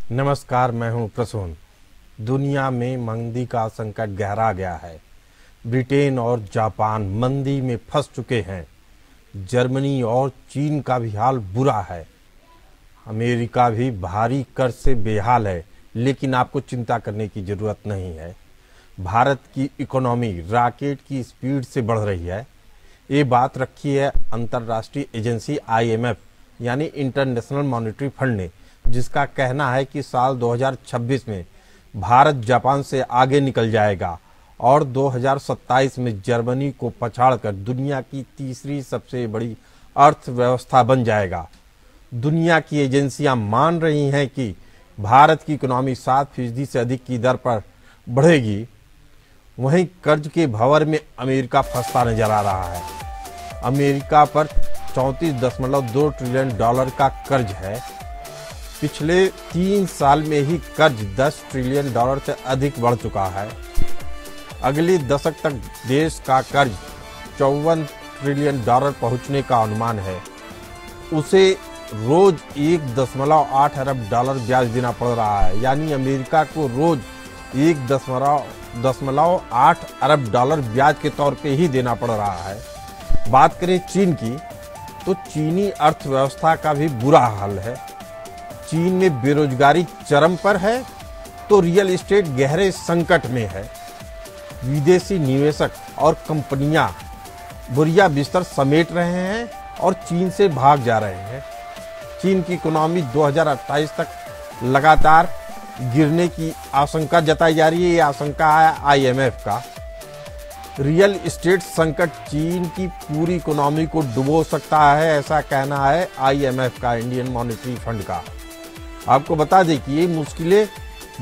नमस्कार, मैं हूं प्रसून। दुनिया में मंदी का संकट गहरा गया है। ब्रिटेन और जापान मंदी में फंस चुके हैं। जर्मनी और चीन का भी हाल बुरा है। अमेरिका भी भारी कर्ज से बेहाल है, लेकिन आपको चिंता करने की जरूरत नहीं है। भारत की इकोनॉमी रॉकेट की स्पीड से बढ़ रही है। ये बात रखी है अंतर्राष्ट्रीय एजेंसी IMF यानी इंटरनेशनल मॉनेटरी फंड ने, जिसका कहना है कि साल 2026 में भारत जापान से आगे निकल जाएगा और 2027 में जर्मनी को पछाड़कर दुनिया की तीसरी सबसे बड़ी अर्थव्यवस्था बन जाएगा। दुनिया की एजेंसियां मान रही हैं कि भारत की इकोनॉमी 7% से अधिक की दर पर बढ़ेगी। वहीं कर्ज के भंवर में अमेरिका फंसता नजर आ रहा है। अमेरिका पर 34.2 ट्रिलियन डॉलर का कर्ज है। पिछले 3 साल में ही कर्ज 10 ट्रिलियन डॉलर से अधिक बढ़ चुका है। अगले दशक तक देश का कर्ज 54 ट्रिलियन डॉलर पहुंचने का अनुमान है। उसे रोज 1.8 अरब डॉलर ब्याज देना पड़ रहा है, यानी अमेरिका को रोज 1.8 अरब डॉलर ब्याज के तौर पे ही देना पड़ रहा है। बात करें चीन की, तो चीनी अर्थव्यवस्था का भी बुरा हाल है। चीन में बेरोजगारी चरम पर है तो रियल एस्टेट गहरे संकट में है। विदेशी निवेशक और कंपनियां बुरिया बिस्तर समेट रहे हैं और चीन से भाग जा रहे हैं। चीन की इकोनॉमी 2028 तक लगातार गिरने की आशंका जताई जा रही है। ये आशंका है IMF का। रियल एस्टेट संकट चीन की पूरी इकोनॉमी को डुबो सकता है, ऐसा कहना है IMF का, इंडियन मॉनेटरी फंड का। आपको बता दें कि ये मुश्किलें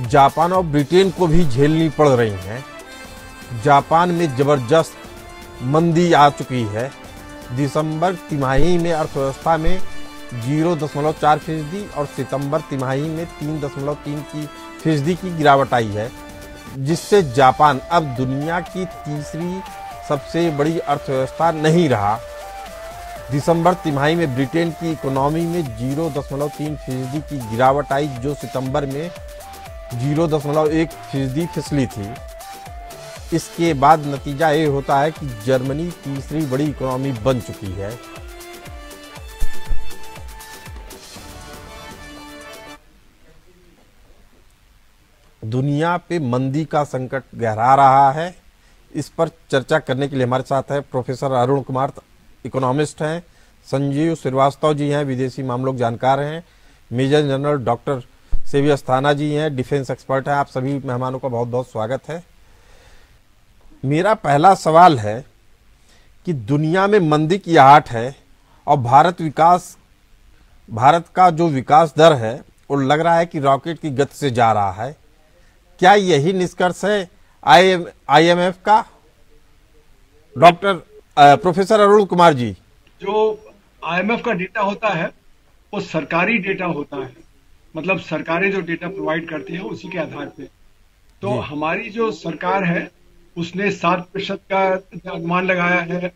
जापान और ब्रिटेन को भी झेलनी पड़ रही हैं। जापान में जबरदस्त मंदी आ चुकी है। दिसंबर तिमाही में अर्थव्यवस्था में 0.4% और सितंबर तिमाही में 3.3% की गिरावट आई है, जिससे जापान अब दुनिया की तीसरी सबसे बड़ी अर्थव्यवस्था नहीं रहा। दिसंबर तिमाही में ब्रिटेन की इकोनॉमी में 0.3% की गिरावट आई, जो सितंबर में 0.1% फिसली थी। इसके बाद नतीजा ये होता है कि जर्मनी तीसरी बड़ी इकोनॉमी बन चुकी है। दुनिया पे मंदी का संकट गहरा रहा है। इस पर चर्चा करने के लिए हमारे साथ है प्रोफेसर अरुण कुमार, इकोनॉमिस्ट हैं। संजीव श्रीवास्तव जी हैं, विदेशी मामलों के जानकार हैं। मेजर जनरल डॉक्टर सेवी अस्थाना जी हैं, डिफेंस एक्सपर्ट हैं। आप सभी मेहमानों का बहुत बहुत स्वागत है। मेरा पहला सवाल है कि दुनिया में मंदी की आहट है और भारत का जो विकास दर है वो लग रहा है कि रॉकेट की गति से जा रहा है। क्या यही निष्कर्ष है IMF का? Doctor professor Arun Kumar ji. जो IMF का डेटा होता है वो सरकारी डेटा होता है, मतलब सरकारें जो डेटा प्रोवाइड करती है उसी के आधार पे। तो हमारी जो सरकार है उसने 7% का अनुमान लगाया है,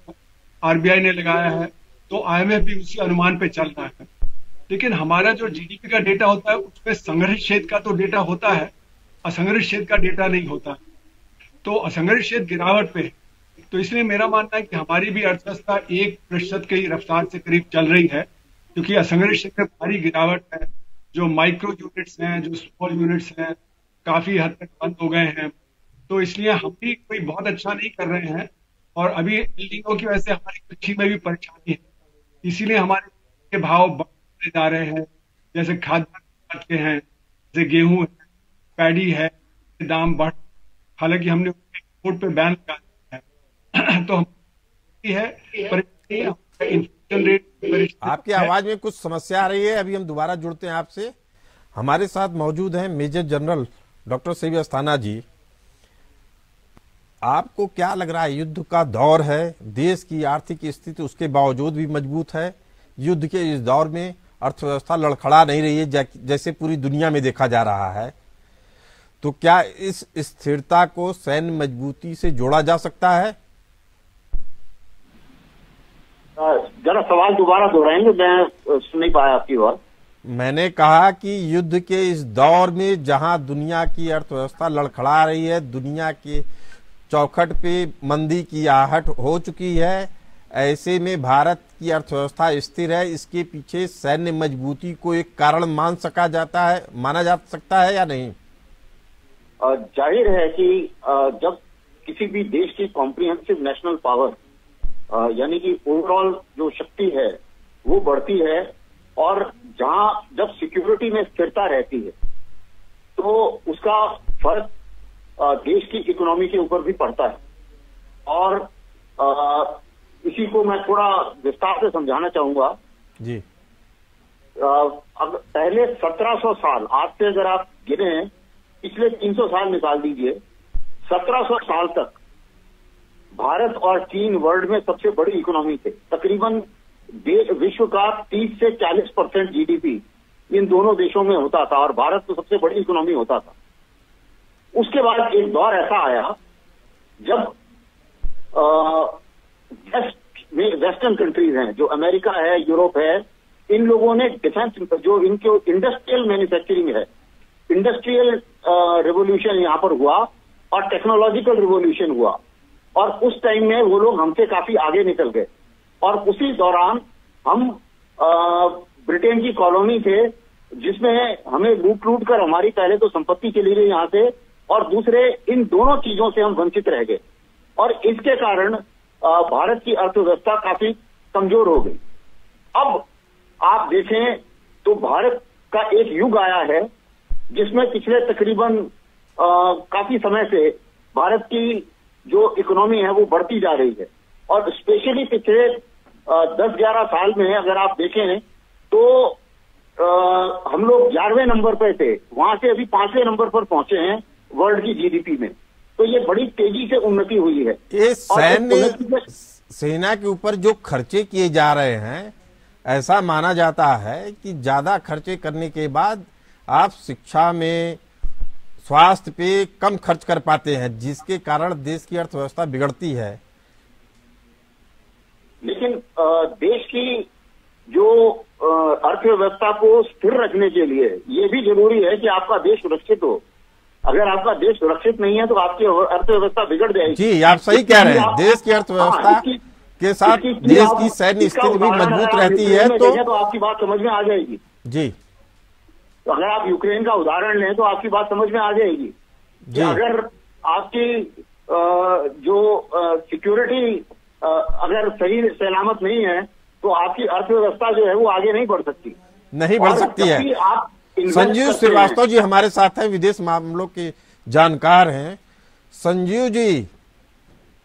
RBI ने लगाया है, तो IMF भी उसी अनुमान पे चल रहा है। लेकिन हमारा जो GDP का डेटा होता है उसमें संग्रहित क्षेत्र का तो डेटा होता है, असंग्रहित क्षेत्र का डेटा नहीं होता। तो असंग्रहित क्षेत्र गिरावट पे, तो इसलिए मेरा मानना है कि हमारी भी अर्थव्यवस्था 1% की रफ्तार से करीब चल रही है, क्योंकि असंग्रहित क्षेत्र में भारी गिरावट है। जो माइक्रो यूनिट्स हैं, जो स्मॉल यूनिट्स हैं, काफी हद तक बंद हो गए हैं। तो इसलिए हम भी कोई बहुत अच्छा नहीं कर रहे हैं और अभी एल नीनो की वजह से हमारी कृषि में भी परेशानी है। इसीलिए हमारे के भाव बढ़ते जा रहे हैं। जैसे खाद्यान्न के हैं, जैसे गेहूं है, पैडी है, दाम बढ़, हालांकि हमने एक्सपोर्ट पे बैन लगा दिया है। तो हम इन्फ्लेशन रेट। आपकी आवाज में कुछ समस्या आ रही है। अभी हम दोबारा जुड़ते हैं आपसे। हमारे साथ मौजूद हैं मेजर जनरल डॉक्टर सेवी अस्थाना जी। आपको क्या लग रहा है, युद्ध का दौर है, देश की आर्थिक स्थिति उसके बावजूद भी मजबूत है। युद्ध के इस दौर में अर्थव्यवस्था लड़खड़ा नहीं रही है जैसे पूरी दुनिया में देखा जा रहा है। तो क्या इस स्थिरता को सैन्य मजबूती से जोड़ा जा सकता है? जरा सवाल दोबारा दोहराएंगे, मैं सुन नहीं पाया आपकी बात। मैंने कहा कि युद्ध के इस दौर में जहां दुनिया की अर्थव्यवस्था लड़खड़ा रही है, दुनिया के चौखट पे मंदी की आहट हो चुकी है, ऐसे में भारत की अर्थव्यवस्था स्थिर है। इसके पीछे सैन्य मजबूती को एक कारण माना जा सकता है या नहीं? जाहिर है कि जब किसी भी देश की कॉम्प्रिहेंसिव नेशनल पावर यानी कि ओवरऑल जो शक्ति है वो बढ़ती है, और जब सिक्योरिटी में स्थिरता रहती है तो उसका फर्क देश की इकोनॉमी के ऊपर भी पड़ता है। और इसी को मैं थोड़ा विस्तार से समझाना चाहूंगा जी। अब पहले 1700 साल, आज से अगर आप गिने पिछले 300 साल निकाल दीजिए, 1700 साल तक भारत और चीन वर्ल्ड में सबसे बड़ी इकोनॉमी थे। तकरीबन विश्व का 30 से 40% जीडीपी इन दोनों देशों में होता था, और भारत तो सबसे बड़ी इकोनॉमी होता था। उसके बाद एक दौर ऐसा आया जब वेस्टर्न कंट्रीज हैं, जो अमेरिका है, यूरोप है, इन लोगों ने डिफेंस, जो इनके इंडस्ट्रियल मैन्युफैक्चरिंग है, इंडस्ट्रियल रिवोल्यूशन यहाँ पर हुआ और टेक्नोलॉजिकल रिवोल्यूशन हुआ, और उस टाइम में वो लोग हमसे काफी आगे निकल गए। और उसी दौरान हम ब्रिटेन की कॉलोनी थे, जिसमें हमें लूट कर हमारी पहले तो संपत्ति चली गई यहाँ से, और दूसरे इन दोनों चीजों से हम वंचित रह गए, और इसके कारण भारत की अर्थव्यवस्था काफी कमजोर हो गई। अब आप देखें तो भारत का एक युग आया है जिसमें पिछले तकरीबन काफी समय से भारत की जो इकोनॉमी है वो बढ़ती जा रही है, और स्पेशली पिछले 10-11 साल में अगर आप देखें तो हम लोग 11वें नंबर पर थे, वहां से अभी 5वें नंबर पर पहुंचे हैं वर्ल्ड की जीडीपी में। तो ये बड़ी तेजी से उन्नति हुई है। ये सेना के ऊपर जो खर्चे किए जा रहे हैं, ऐसा माना जाता है कि ज्यादा खर्चे करने के बाद आप शिक्षा में, स्वास्थ्य पे कम खर्च कर पाते हैं, जिसके कारण देश की अर्थव्यवस्था बिगड़ती है। लेकिन देश की जो अर्थव्यवस्था को स्थिर रखने के लिए ये भी जरूरी है कि आपका देश सुरक्षित हो। अगर आपका देश सुरक्षित नहीं है तो आपकी अर्थव्यवस्था बिगड़ जाएगी। जी, आप सही कह रहे हैं। देश की अर्थव्यवस्था के साथ देश की सैन्य स्थिति भी मजबूत रहती है। तो आपकी बात समझ में आ जाएगी। जी, तो अगर आप यूक्रेन का उदाहरण लें तो आपकी बात समझ में आ जाएगी कि अगर आपकी जो सिक्योरिटी अगर सही सलामत नहीं है तो आपकी अर्थव्यवस्था जो है वो आगे नहीं बढ़ सकती। नहीं बढ़ सकती है। आप संजीव श्रीवास्तव जी हमारे साथ हैं, विदेश मामलों के जानकार हैं। संजीव जी,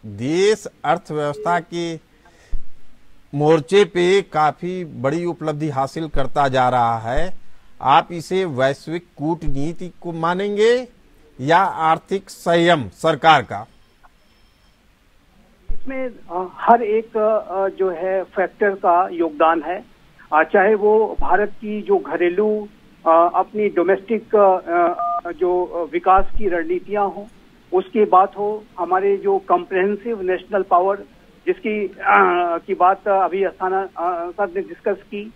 देश अर्थव्यवस्था के मोर्चे पे काफी बड़ी उपलब्धि हासिल करता जा रहा है। आप इसे वैश्विक कूटनीति को मानेंगे या आर्थिक संयम सरकार का? इसमें हर एक जो है फैक्टर का योगदान है, चाहे वो भारत की जो घरेलू अपनी डोमेस्टिक जो विकास की रणनीतियां हो, उसकी बात हो, हमारे जो कॉम्प्रिहेंसिव नेशनल पावर जिसकी की बात अभी अस्थाना सर ने डिस्कस की,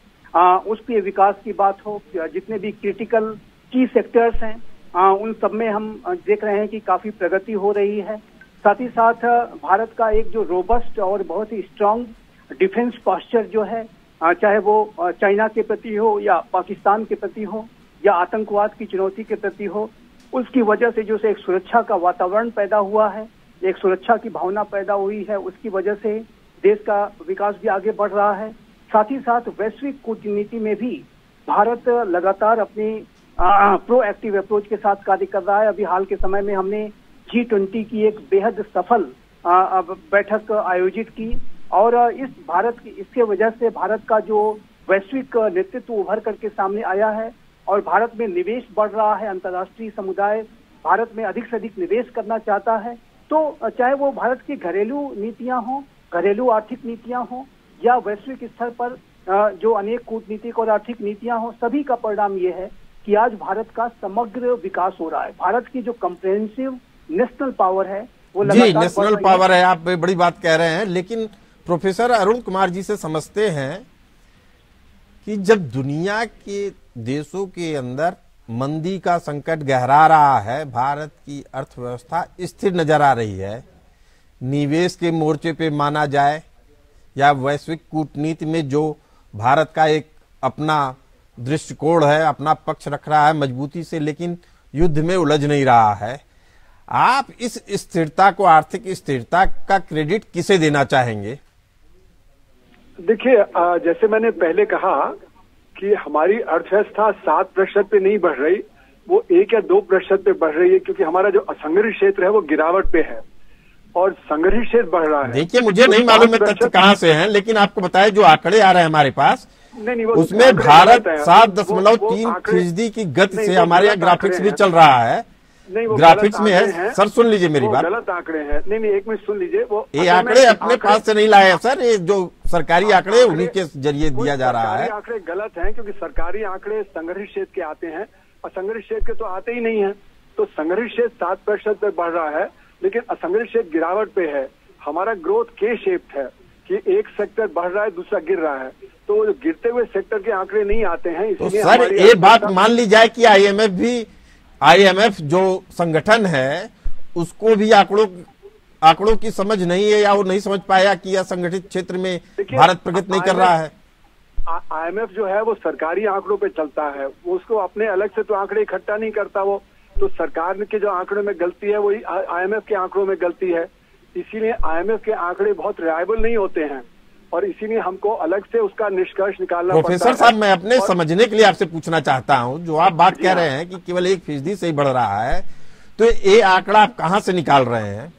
उसके विकास की बात हो, जितने भी क्रिटिकल की सेक्टर्स हैं उन सब में हम देख रहे हैं कि काफी प्रगति हो रही है। साथ ही साथ भारत का एक जो रोबस्ट और बहुत ही स्ट्रांग डिफेंस पोस्चर जो है, चाहे वो चाइना के प्रति हो या पाकिस्तान के प्रति हो या आतंकवाद की चुनौती के प्रति हो, उसकी वजह से जो एक सुरक्षा का वातावरण पैदा हुआ है, एक सुरक्षा की भावना पैदा हुई है, उसकी वजह से देश का विकास भी आगे बढ़ रहा है। साथ ही साथ वैश्विक कूटनीति में भी भारत लगातार अपनी प्रोएक्टिव अप्रोच के साथ कार्य कर रहा है। अभी हाल के समय में हमने G20 की एक बेहद सफल बैठक आयोजित की, और इसके वजह से भारत का जो वैश्विक नेतृत्व उभर करके सामने आया है, और भारत में निवेश बढ़ रहा है। अंतर्राष्ट्रीय समुदाय भारत में अधिक से अधिक निवेश करना चाहता है। तो चाहे वो भारत की घरेलू नीतियां हों, घरेलू आर्थिक नीतियां हों, या वैश्विक स्तर पर जो अनेक कूटनीतिक और आर्थिक नीतियां हों, सभी का परिणाम ये है कि आज भारत का समग्र विकास हो रहा है। भारत की जो कॉम्प्रिहेंसिव नेशनल पावर है वो जी नेशनल पावर है। आप बड़ी बात कह रहे हैं, लेकिन प्रोफेसर अरुण कुमार जी से समझते हैं कि जब दुनिया के देशों के अंदर मंदी का संकट गहरा रहा है, भारत की अर्थव्यवस्था स्थिर नजर आ रही है। निवेश के मोर्चे पे माना जाए या वैश्विक कूटनीति में जो भारत का एक अपना दृष्टिकोण है, अपना पक्ष रख रहा है मजबूती से, लेकिन युद्ध में उलझ नहीं रहा है। आप इस स्थिरता को, आर्थिक स्थिरता का क्रेडिट किसे देना चाहेंगे? देखिए, जैसे मैंने पहले कहा कि हमारी अर्थव्यवस्था 7% पे नहीं बढ़ रही, वो 1 या 2% पे बढ़ रही है, क्योंकि हमारा जो असंगठित क्षेत्र है वो गिरावट पे है और संगठित क्षेत्र बढ़ रहा है। देखिए, मुझे नहीं मालूम है तथ्य कहाँ से हैं, लेकिन आपको बताया जो आंकड़े आ रहे हैं हमारे पास, नहीं, उसमें भारत 7.3% की गति से, हमारे यहाँ ग्राफिक्स भी चल रहा है, ग्राफिक्स में है सर, सुन लीजिए मेरी बात। गलत आंकड़े हैं। नहीं, एक मिनट सुन लीजिए। वो ये आंकड़े अपने पास से नहीं लाए हैं सर, ये जो सरकारी आंकड़े उन्हीं के जरिए दिया जा रहा है। आंकड़े गलत हैं, क्योंकि सरकारी आंकड़े संगठित क्षेत्र के आते हैं, असंगठित क्षेत्र के तो आते ही नहीं है। तो संगठित क्षेत्र 7% पे बढ़ रहा है, लेकिन असंगठित क्षेत्र गिरावट पे है। हमारा ग्रोथ के शेप्ड है कि एक सेक्टर बढ़ रहा है, दूसरा गिर रहा है, तो गिरते हुए सेक्टर के आंकड़े नहीं आते हैं। तो सर ये बात मान ली जाए कि आईएमएफ जो संगठन है उसको भी आंकड़ों की समझ नहीं है, या वो नहीं समझ पाया कि असंगठित क्षेत्र में भारत प्रगति नहीं कर रहा है। आईएमएफ जो है वो सरकारी आंकड़ों पे चलता है, वो उसको अपने अलग से तो आंकड़े इकट्ठा नहीं करता। वो तो सरकार के जो आंकड़ों में गलती है वही आईएमएफ के आंकड़ों में गलती है। इसीलिए आईएमएफ के आंकड़े बहुत रिलायबल नहीं होते हैं और इसीलिए हमको अलग से उसका निष्कर्ष निकालना पड़ता है। प्रोफेसर साहब, मैं अपने समझने के लिए आपसे पूछना चाहता हूं, जो आप बात कह रहे हैं कि केवल 1% से ही बढ़ रहा है, तो ये आंकड़ा आप कहां से निकाल रहे हैं?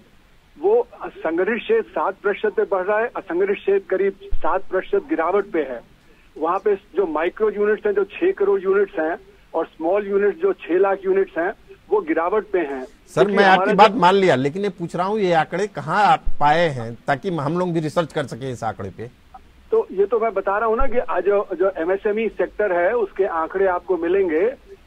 वो संगठित क्षेत्र 7% पे बढ़ रहा है, असंगठित क्षेत्र करीब 7% गिरावट पे है। वहाँ पे जो माइक्रो यूनिट्स हैं, जो 6 करोड़ यूनिट्स हैं, और स्मॉल यूनिट्स जो 6 लाख यूनिट्स हैं, वो गिरावट पे हैं। सर, मैं आपकी बात मान लिया, लेकिन ये पूछ रहा हूँ ये आंकड़े कहाँ आप पाए हैं, ताकि हम लोग भी रिसर्च कर सके इस आंकड़े पे। तो ये तो मैं बता रहा हूँ ना कि आज जो एमएसएमई सेक्टर है उसके आंकड़े आपको मिलेंगे,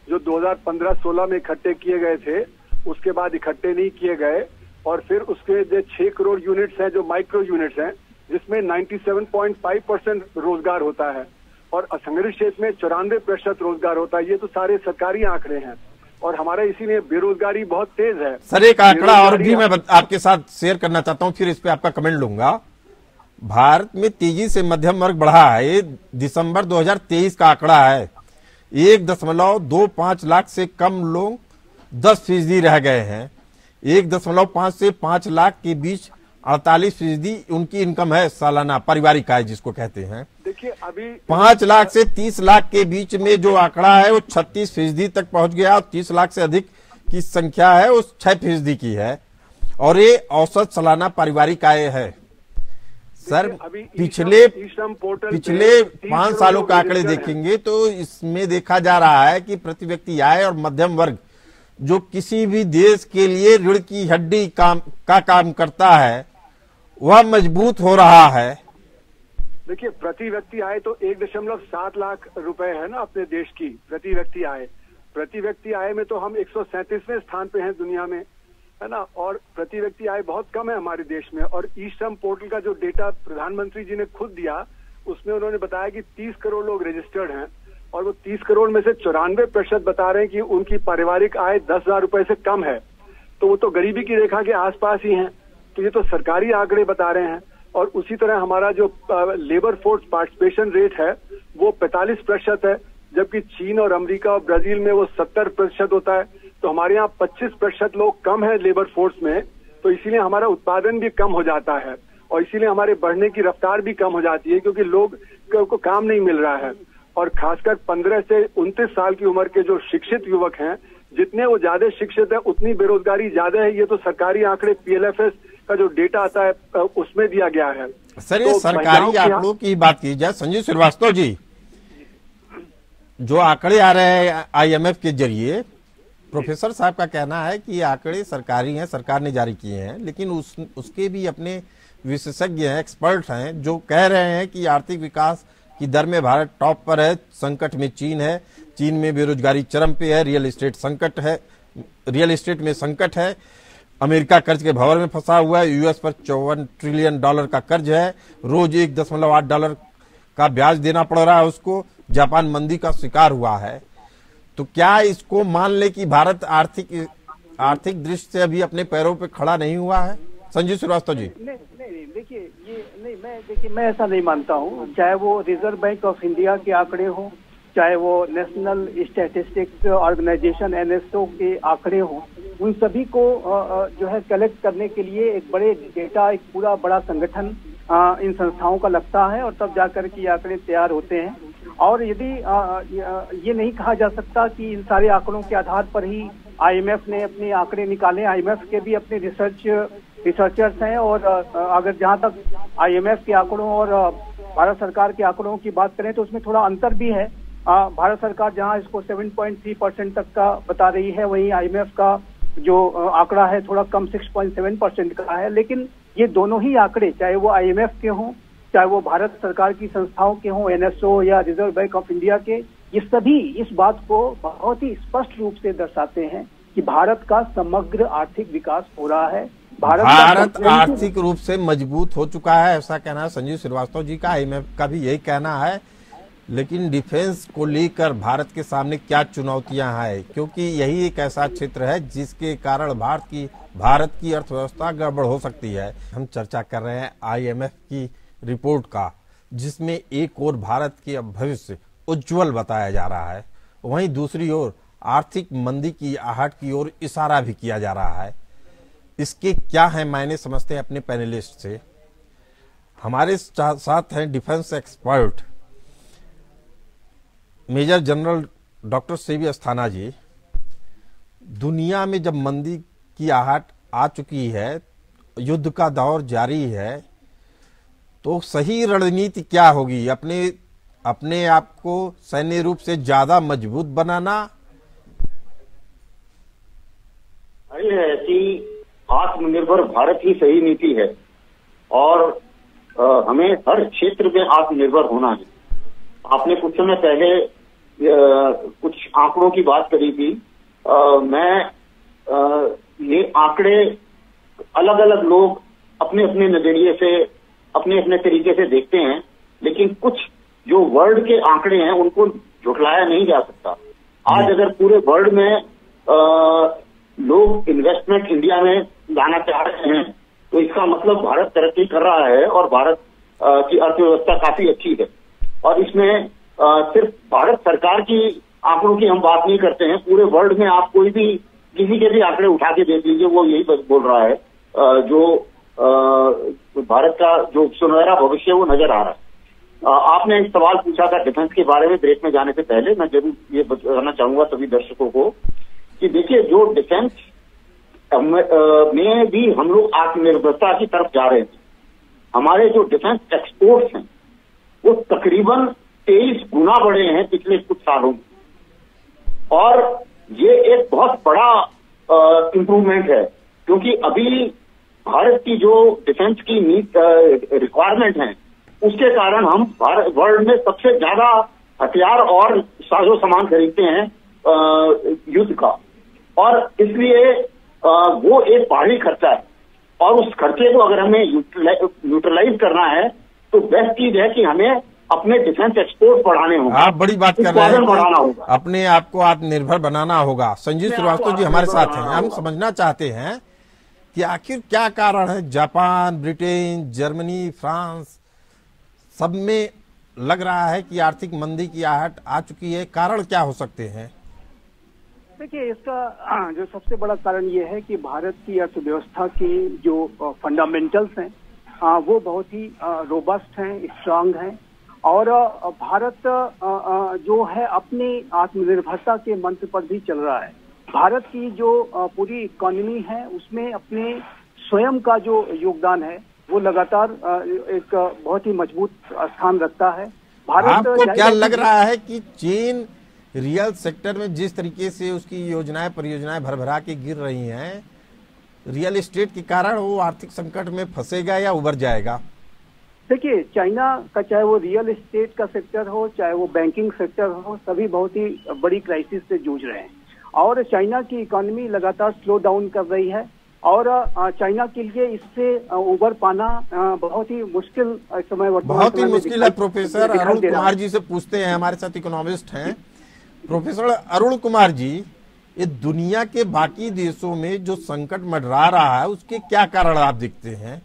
जो 2015-16 में इकट्ठे किए गए थे, उसके बाद इकट्ठे नहीं किए गए। और फिर उसके जो 6 करोड़ यूनिट्स हैं, जो माइक्रो यूनिट्स हैं, जिसमें 97.5% रोजगार होता है, और असंगठित क्षेत्र में 94% रोजगार होता है। ये तो सारे सरकारी आंकड़े हैं और हमारा इसीलिए बेरोजगारी बहुत तेज है। सर, एक आंकड़ा और भी मैं आपके साथ शेयर करना चाहता हूं, फिर इस पे आपका कमेंट लूंगा। भारत में तेजी से मध्यम वर्ग बढ़ा है, ये दिसंबर 2023 का आंकड़ा है। 1.25 लाख से कम लोग 10% रह गए हैं। 1.5 से 5 लाख के बीच 48% उनकी इनकम है सालाना, पारिवारिक आय जिसको कहते हैं। देखिए, अभी 5 लाख से 30 लाख के बीच में जो आंकड़ा है वो 36% तक पहुंच गया, और 30 लाख से अधिक की संख्या है वो 6% की है, और ये औसत सालाना पारिवारिक आय है। सर, पिछले 5 सालों का आंकड़े देखेंगे तो इसमें देखा जा रहा है कि प्रति व्यक्ति आय और मध्यम वर्ग जो किसी भी देश के लिए रीढ़ की हड्डी काम करता है, वह मजबूत हो रहा है। देखिए, प्रति व्यक्ति आय तो 1.7 लाख रुपए है ना अपने देश की प्रति व्यक्ति आय। प्रति व्यक्ति आय में तो हम 137वें स्थान पे हैं दुनिया में, है ना। और प्रति व्यक्ति आय बहुत कम है हमारे देश में। और ई श्रम पोर्टल का जो डेटा प्रधानमंत्री जी ने खुद दिया, उसमें उन्होंने बताया कि 30 करोड़ लोग रजिस्टर्ड हैं, और वो 30 करोड़ में से 94% बता रहे हैं कि उनकी पारिवारिक आय 10,000 रुपए से कम है। तो वो तो गरीबी की रेखा के आसपास ही हैं। तो ये तो सरकारी आंकड़े बता रहे हैं। और उसी तरह हमारा जो लेबर फोर्स पार्टिसिपेशन रेट है वो 45% है, जबकि चीन और अमेरिका और ब्राजील में वो 70% होता है। तो हमारे यहाँ 25% लोग कम है लेबर फोर्स में, तो इसीलिए हमारा उत्पादन भी कम हो जाता है, और इसीलिए हमारे बढ़ने की रफ्तार भी कम हो जाती है, क्योंकि लोग को काम नहीं मिल रहा है। और खासकर 15 से 29 साल की उम्र के जो शिक्षित युवक हैं, जितने वो ज्यादा शिक्षित है उतनी बेरोजगारी ज्यादा है। ये तो सरकारी आंकड़े PLFS का जो डेटा आता है उसमें दिया गया है। सर, ये सरकारी आंकड़ों की बात की जाए, संजीव श्रीवास्तव जी, जो आंकड़े आ रहे हैं IMF के जरिए, प्रोफेसर साहब का कहना है कि ये आंकड़े सरकारी हैं, सरकार ने जारी किए हैं, लेकिन उसके भी अपने विशेषज्ञ हैं, एक्सपर्ट हैं, जो कह रहे हैं कि आर्थिक विकास की दर में भारत टॉप पर है, संकट में चीन है, चीन में बेरोजगारी चरम पे है, रियल एस्टेट रियल एस्टेट में संकट है, अमेरिका कर्ज के भंवर में फंसा हुआ है, US पर $54 ट्रिलियन का कर्ज है, रोज $1.8 का ब्याज देना पड़ रहा है उसको, जापान मंदी का शिकार हुआ है। तो क्या इसको मान ले कि भारत आर्थिक दृष्टि से अभी अपने पैरों पे खड़ा नहीं हुआ है? संजीव श्रीवास्तव जी। नहीं, देखिए मैं ऐसा नहीं मानता हूँ। चाहे वो रिजर्व बैंक ऑफ इंडिया के आंकड़े हों, चाहे वो नेशनल स्टैटिस्टिक्स ऑर्गेनाइजेशन NSO के आंकड़े हों, उन सभी को जो है कलेक्ट करने के लिए एक बड़े डेटा, एक पूरा बड़ा संगठन इन संस्थाओं का लगता है और तब जाकर के ये आंकड़े तैयार होते हैं। और यदि ये नहीं कहा जा सकता कि इन सारे आंकड़ों के आधार पर ही IMF ने अपने आंकड़े निकाले। IMF के भी अपने रिसर्चर्स हैं और अगर जहां तक IMF के आंकड़ों और भारत सरकार के आंकड़ों की बात करें तो उसमें थोड़ा अंतर भी है। भारत सरकार जहां इसको 7.3% तक का बता रही है, वहीं IMF का जो आंकड़ा है थोड़ा कम 6.7% का है। लेकिन ये दोनों ही आंकड़े, चाहे वो IMF के हों, चाहे वो भारत सरकार की संस्थाओं के हों, NSO या रिजर्व बैंक ऑफ इंडिया के, ये सभी इस बात को बहुत ही स्पष्ट रूप से दर्शाते हैं कि भारत का समग्र आर्थिक विकास हो रहा है। भारत आर्थिक रूप से मजबूत हो चुका है, ऐसा कहना है संजीव श्रीवास्तव जी का। IMF का भी यही कहना है। लेकिन डिफेंस को लेकर भारत के सामने क्या चुनौतियां हैं? क्योंकि यही एक ऐसा क्षेत्र है जिसके कारण भारत की अर्थव्यवस्था गड़बड़ हो सकती है। हम चर्चा कर रहे हैं IMF की रिपोर्ट का, जिसमें एक ओर भारत के भविष्य उज्जवल बताया जा रहा है, वहीं दूसरी ओर आर्थिक मंदी की आहट की ओर इशारा भी किया जा रहा है। इसके क्या है मायने समझते हैं अपने पैनलिस्ट से। हमारे साथ हैं defence expert major general doctor CV Asthana ji. दुनिया में जब मंदी की आहट आ चुकी है, युद्ध का दौर जारी है, तो सही रणनीति क्या होगी? अपने आप को सैन्य रूप से ज्यादा मजबूत बनाना, ऐसी आत्मनिर्भर भारत ही सही नीति है और हमें हर क्षेत्र में आत्मनिर्भर होना है। आपने कुछ समय पहले कुछ आंकड़ों की बात करी थी। मैं ये आंकड़े अलग अलग लोग अपने अपने नजरिए से, अपने अपने तरीके से देखते हैं, लेकिन कुछ जो वर्ल्ड के आंकड़े हैं उनको झुठलाया नहीं जा सकता। आज अगर पूरे वर्ल्ड में लोग इन्वेस्टमेंट इंडिया में लाना चाह रहे हैं तो इसका मतलब भारत तरक्की कर रहा है और भारत की अर्थव्यवस्था काफी अच्छी है। और इसमें सिर्फ भारत सरकार की आंकड़ों की हम बात नहीं करते हैं, पूरे वर्ल्ड में आप कोई भी किसी के भी आंकड़े उठा के देख लीजिए, वो यही बोल रहा है। जो भारत का जो सुनहरा भविष्य वो नजर आ रहा है। आपने एक सवाल पूछा था डिफेंस के बारे में, ब्रेक में जाने से पहले मैं जरूर ये बताना चाहूंगा सभी दर्शकों को कि देखिए, जो डिफेंस में भी हम लोग आत्मनिर्भरता की तरफ जा रहे हैं। हमारे जो डिफेंस एक्सपोर्ट्स हैं वो तकरीबन 23 गुना बढ़े हैं पिछले कुछ सालों में, और ये एक बहुत बड़ा इंप्रूवमेंट है, क्योंकि अभी भारत की जो डिफेंस की रिक्वायरमेंट है उसके कारण हम वर्ल्ड में सबसे ज्यादा हथियार और साजो सामान खरीदते हैं युद्ध का, और इसलिए वो एक भारी खर्चा है। और उस खर्चे को अगर हमें यूटिलाइज करना है तो बेस्ट चीज है कि हमें अपने डिफेंस एक्सपोर्ट बढ़ाने होंगे। आप बड़ी बात कर रहे हैं, बढ़ाना होगा, अपने आप को आत्मनिर्भर बनाना होगा। संजीव श्रीवास्तव जी हमारे साथ हैं। हम समझना चाहते हैं कि आखिर क्या कारण है, जापान, ब्रिटेन, जर्मनी, फ्रांस सब में लग रहा है कि आर्थिक मंदी की आहट आ चुकी है। कारण क्या हो सकते हैं? देखिए, इसका जो सबसे बड़ा कारण ये है कि भारत की अर्थव्यवस्था की जो फंडामेंटल्स हैं वो बहुत ही रोबस्ट हैं, स्ट्रांग हैं, और भारत जो है अपने आत्मनिर्भरता के मंत्र पर भी चल रहा है। भारत की जो पूरी इकोनॉमी है उसमें अपने स्वयं का जो योगदान है वो लगातार एक बहुत ही मजबूत स्थान रखता है। भारत आपको क्या लग रहा है कि चीन रियल सेक्टर में जिस तरीके से उसकी योजनाएं परियोजनाएं भरभरा के गिर रही हैं, रियल एस्टेट के कारण वो आर्थिक संकट में फंसेगा या उबर जाएगा? देखिए, चाइना का चाहे वो रियल एस्टेट का सेक्टर हो, चाहे वो बैंकिंग सेक्टर हो, सभी बहुत ही बड़ी क्राइसिस से जूझ रहे हैं। और चाइना की इकोनॉमी लगातार स्लो डाउन कर रही है। और चाइना के लिए इससे उबर पाना बहुत ही मुश्किल समय बहुत ही मुश्किल है। प्रोफेसर अरुण कुमार जी से पूछते हैं, हमारे साथ इकोनॉमिस्ट हैं। प्रोफेसर अरुण कुमार जी, ये दुनिया के बाकी देशों में जो संकट मंडरा रहा है उसके क्या कारण आप दिखते हैं?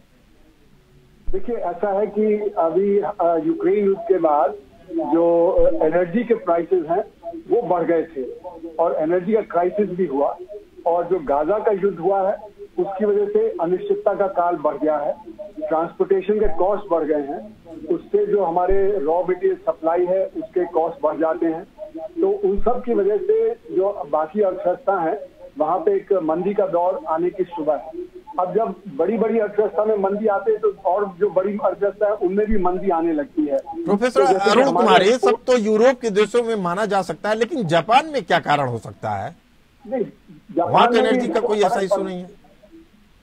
देखिए, ऐसा है कि अभी यूक्रेन युद्ध के बाद जो एनर्जी के प्राइसेस हैं वो बढ़ गए थे और एनर्जी का क्राइसिस भी हुआ, और जो गाजा का युद्ध हुआ है उसकी वजह से अनिश्चितता का काल बढ़ गया है, ट्रांसपोर्टेशन के कॉस्ट बढ़ गए हैं, उससे जो हमारे रॉ मटेरियल सप्लाई है उसके कॉस्ट बढ़ जाते हैं। तो उन सब की वजह से जो बाकी अर्थव्यवस्था है वहां पे एक मंदी का दौर आने की शुरुआ है। अब जब बड़ी बड़ी अर्थव्यवस्था में मंदी आते है तो और जो बड़ी अर्थव्यवस्था है उनमें भी मंदी आने लगती है। प्रोफेसर अरुण कुमार, ये सब तो यूरोप के देशों में माना जा सकता है, लेकिन जापान में क्या कारण हो सकता है? नहीं, वहां तो एनर्जी का कोई ऐसा इशू नहीं है।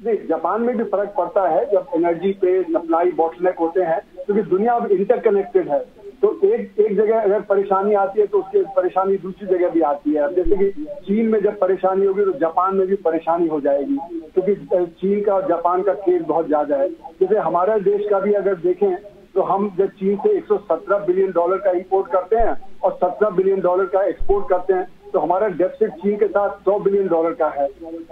नहीं, जापान में भी फर्क पड़ता है जब एनर्जी पे सप्लाई बॉटलनेक होते हैं, क्योंकि दुनिया अब इंटरकनेक्टेड है। तो एक जगह अगर परेशानी आती है तो उसकी परेशानी दूसरी जगह भी आती है। अब जैसे कि चीन में जब परेशानी होगी तो जापान में भी परेशानी हो जाएगी, क्योंकि चीन का और जापान का ट्रेड बहुत ज्यादा है। जैसे हमारा देश का भी अगर देखें तो हम जब चीन से $117 बिलियन का इंपोर्ट करते हैं और $17 बिलियन का एक्सपोर्ट करते हैं, तो हमारा डेफिसिट चीन के साथ $100 बिलियन का है।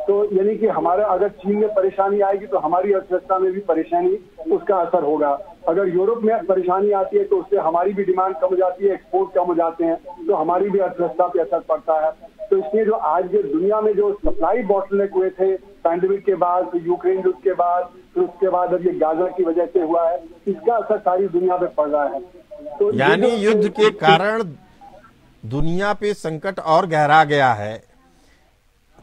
तो यानी कि हमारा अगर चीन में परेशानी आएगी तो हमारी अर्थव्यवस्था में भी परेशानी, उसका असर होगा। अगर यूरोप में परेशानी आती है तो उससे हमारी भी डिमांड कम हो जाती है, एक्सपोर्ट कम हो जाते हैं, तो हमारी भी अर्थव्यवस्था पे असर पड़ता है। तो इसलिए जो आज के दुनिया में जो सप्लाई बॉटलनेक हुए थे पैंडेमिक के बाद, फिर यूक्रेन युद्ध के बाद, फिर उसके बाद अब ये गाजा की वजह से हुआ है, इसका असर सारी दुनिया पे पड़ रहा है। तो यानी युद्ध के कारण दुनिया पे संकट और गहरा गया है।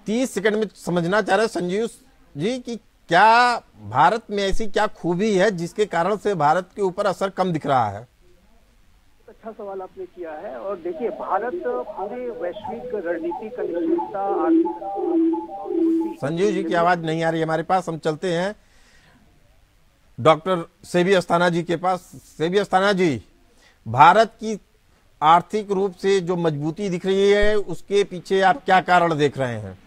30 सेकंड में समझना चाह रहे संजीव जी कि क्या भारत में ऐसी क्या खूबी है जिसके कारण से भारत के ऊपर असर कम दिख रहा है? अच्छा सवाल आपने किया है। और देखिए, भारत पूरे वैश्विक रणनीतिक अनिश्चितता, संजीव जी की आवाज नहीं आ रही हमारे पास, हम चलते हैं डॉक्टर सेबी अस्थाना जी के पास। सेबी अस्थाना जी, भारत की आर्थिक रूप से जो मजबूती दिख रही है उसके पीछे आप क्या कारण देख रहे हैं?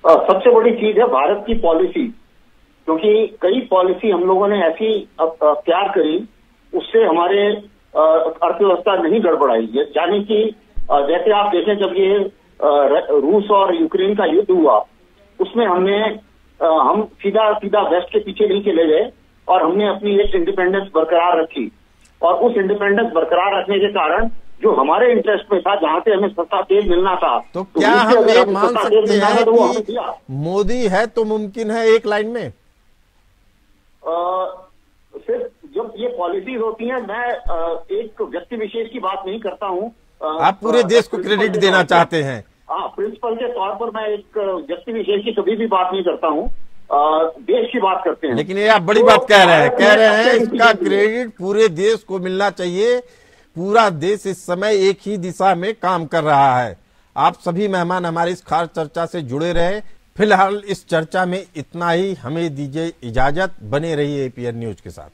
सबसे बड़ी चीज है भारत की पॉलिसी, क्योंकि कई पॉलिसी हम लोगों ने ऐसी तैयार करी उससे हमारे अर्थव्यवस्था नहीं गड़बड़ाई। यानी कि जैसे आप देखें, जब ये रूस और यूक्रेन का युद्ध हुआ उसमें हम सीधा वेस्ट के पीछे नहीं चले गए और हमने अपनी एक इंडिपेंडेंस बरकरार रखी, और उस इंडिपेंडेंस बरकरार रखने के कारण जो हमारे इंटरेस्ट में था, जहां से हमें सस्ता तेल मिलना था, तो क्या हम ये मान सकते हैं कि मोदी है तो मुमकिन है एक लाइन में? सिर्फ जब ये पॉलिसीज होती हैं, मैं एक व्यक्ति विशेष की बात नहीं करता हूँ। आप पूरे देश को क्रेडिट देना चाहते हैं? हाँ, प्रिंसिपल के तौर पर मैं एक व्यक्ति विशेष की कभी भी बात नहीं करता हूँ, देश की बात करते हैं। लेकिन ये आप बड़ी बात कह रहे हैं इसका क्रेडिट पूरे देश को मिलना चाहिए। पूरा देश इस समय एक ही दिशा में काम कर रहा है। आप सभी मेहमान हमारी इस खास चर्चा से जुड़े रहे। फिलहाल इस चर्चा में इतना ही, हमें दीजिए इजाजत। बने रहिए एपीएन न्यूज के साथ।